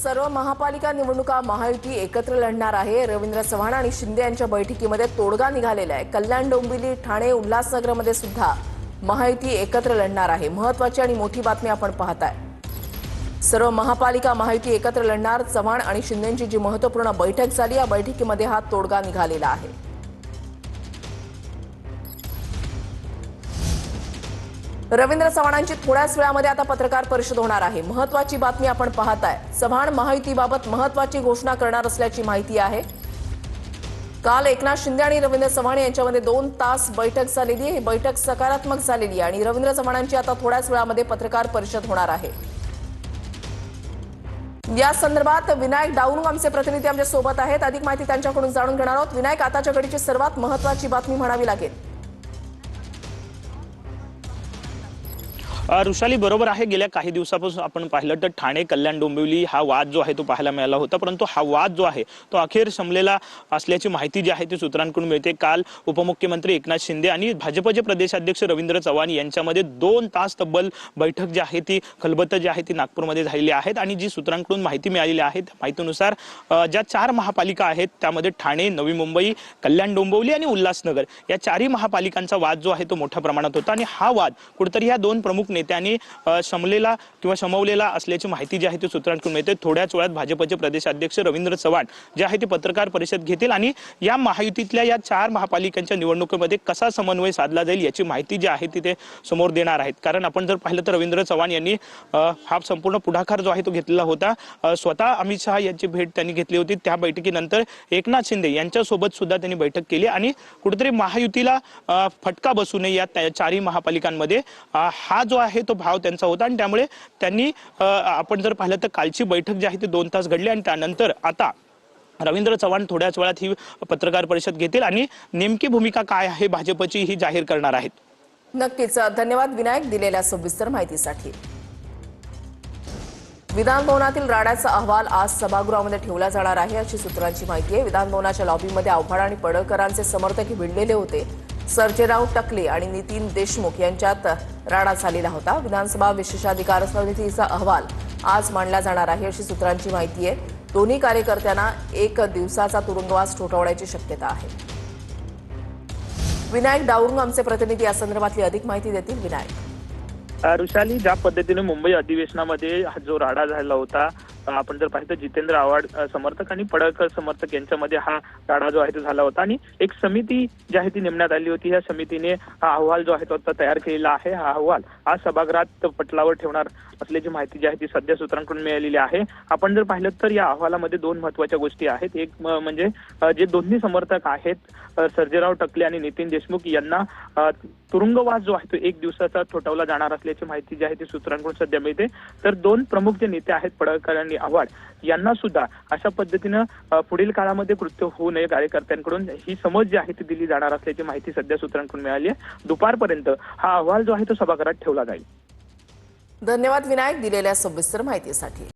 सर्व महापालिका निवडणुका महायुती एकत्र लढणार आहे। रवींद्र चव्हाण आणि शिंदे यांच्या बैठकीमध्ये तोडगा निघालेला आहे। कल्याण, डोंबिवली, ठाणे, उल्हासनगरमध्ये सुद्धा महायुती एकत्र लढणार आहे। महत्त्वाची आणि मोठी बातमी आपण पाहताय। सर्व महापालिका महायुती एकत्र लढणार। चव्हाण आणि शिंदेंची जी महत्त्वपूर्ण बैठक झाली, या बैठकीमध्ये हा तोडगा निघालेला आहे। रवींद्र चव्हाणांची थोड्याच वेळामध्ये आता पत्रकार परिषद होणार आहे। महत्त्वाची बातमी आपण पाहताय। चव्हाण महायुतीबाबत महत्त्वाची घोषणा करणार असल्याची माहिती आहे। काल एकनाथ शिंदे आणि रवींद्र चव्हाण यांच्यामध्ये 2 तास बैठक झालेली आहे। ही बैठक सकारात्मक झालेली आहे आणि रवींद्र चव्हाणांची आता थोड्याच वेळामध्ये पत्रकार परिषद होणार आहे। या संदर्भात विनायक डावणू आमचे प्रतिनिधी आमच्या सोबत आहेत। अधिक माहिती त्यांच्याकडून जाणून घेणार आहोत। विनायक, आताच्या घडीची सर्वात महत्त्वाची बातमी म्हणावी लागेल। ऋषाली, बरोबर आहे। गेल्या काही दिवसापासून आपण पाहिलं तर ठाणे, कल्याण, डोंबिवली हा वाद जो आहे तो पाहायला मिळाला होता, परंतु हा वाद जो आहे तो अखेर संपलेला असल्याची माहिती जी आहे ती सूत्रांकडून मिळते। काल उपमुख्यमंत्री एकनाथ शिंदे आणि भाजपचे प्रदेशाध्यक्ष रवींद्र चव्हाण यांच्यामध्ये 2 तास तब्बल बैठक जी आहे ती खलबत्ता जी आहे ती नागपूरमध्ये झालेली आहेत आणि जी सूत्रांकडून माहिती मिळालेली आहे त्या माहितीनुसार ज्या 4 महापालिका आहेत त्यामध्ये ठाणे, नवी मुंबई, कल्याण, डोंबिवली आणि उल्हासनगर या 4ही महापालिकांचा वाद जो आहे तो मोठ्या प्रमाणात होता आणि हा वाद कुठेतरी या 2 प्रमुख नेत्यांनी शमलेला किंवा शमवलेला असल्याची माहिती जी आहे ती सूत्रांकडून मिळते। थोड्याच वेळात भाजपचे प्रदेशाध्यक्ष रवींद्र चव्हाण जे आहे ते पत्रकार परिषद घेतील आणि या महायुतीतल्या या 4 महापालिकांच्या निवडणुकीमध्ये कसा समन्वय साधला जाईल याची माहिती जी आहे ती ते समोर देणार आहेत। कारण आपण जर पाहिलं तर रवींद्र चव्हाण यांनी हा संपूर्ण पुढाकार जो आहे तो घेतलेला होता। स्वतः अमित शहा यांची भेट त्यांनी घेतली होती। त्या बैठकीनंतर एकनाथ शिंदे यांच्यासोबत सुद्धा त्यांनी बैठक केली आणि कुठेतरी महायुतीला फटका बसू नये या 4ही महापालिकांमध्ये हा जो आहे तो भाव त्यांचा होता आणि त्यामुळे त्यांनी आपण जर पाहिलं तर कालची बैठक जी आहे ती 2 तास घडली आणि त्यानंतर आता रवींद्र चव्हाण थोड्याच वेळात ही पत्रकार परिषद घेतील आणि नेमकी भूमिका काय आहे भाजपची ही जाहीर करणार आहेत। नक्कीच धन्यवाद विनायक दिलेल्या सविस्तर माहितीसाठी। विधान भवनातील राड्याचा अहवाल आज सभागृहामध्ये ठेवला जाणार आहे अशी सूत्रांची माहिती आहे। विधान भवनाच्या लॉबीमध्ये आव्हाड आणि पडळकरांचे समर्थक भिडलेले होते। सर्जेराव टकले आणि नितीन देशमुख यांच्यात राडा झालेला होता। विधानसभा विशेषाधिकार समितीचा अहवाल आज मांडला जाणार आहे अशी सूत्रांची माहिती आहे। दोन्ही कार्यकर्त्यांना 1 दिवसाचा तुरुंगवास ठोठावण्याची शक्यता आहे। विनायक डावरुंग आमचे प्रतिनिधी या संदर्भातली अधिक माहिती देतील। विनायक। ऋषाली, ज्या पद्धतीने मुंबई अधिवेशनामध्ये जो राडा झाला होता, आपण जर पाहिलं जितेंद्र आव्हाड समर्थक आणि पडळकर समर्थक यांच्यामध्ये हा राडा जो आहे तो झाला होता आणि एक समिती जी आहे ती नेमण्यात आली होती। या समितीने हा अहवाल जो आहे तो आता तयार केलेला आहे। हा अहवाल आज सभागृहात पटलावर ठेवणार असल्याची माहिती जी आहे ती सध्या सूत्रांकडून मिळालेली आहे। आपण जर पाहिलं तर या अहवालामध्ये 2 महत्त्वाच्या गोष्टी आहेत। एक म्हणजे जे दोन्ही समर्थक आहेत सर्जेराव टकले आणि नितीन देशमुख यांना तुरुंगवास जो आहे तो 1 दिवसाचा ठोठावला जाणार असल्याची माहिती जी आहे ती सूत्रांकडून सध्या मिळते। तर 2 प्रमुख जे नेते आहेत पडळकर आणि आव्हाड यांना सुद्धा अशा पद्धतीनं पुढील काळामध्ये कृत्य होऊ नये कार्यकर्त्यांकडून ही समज जी आहे ती दिली जाणार असल्याची माहिती सध्या सूत्रांकडून मिळाली आहे। दुपारपर्यंत हा अहवाल जो आहे तो सभागृहात ठेवला जाईल। धन्यवाद विनायक दिलेल्या सविस्तर माहितीसाठी।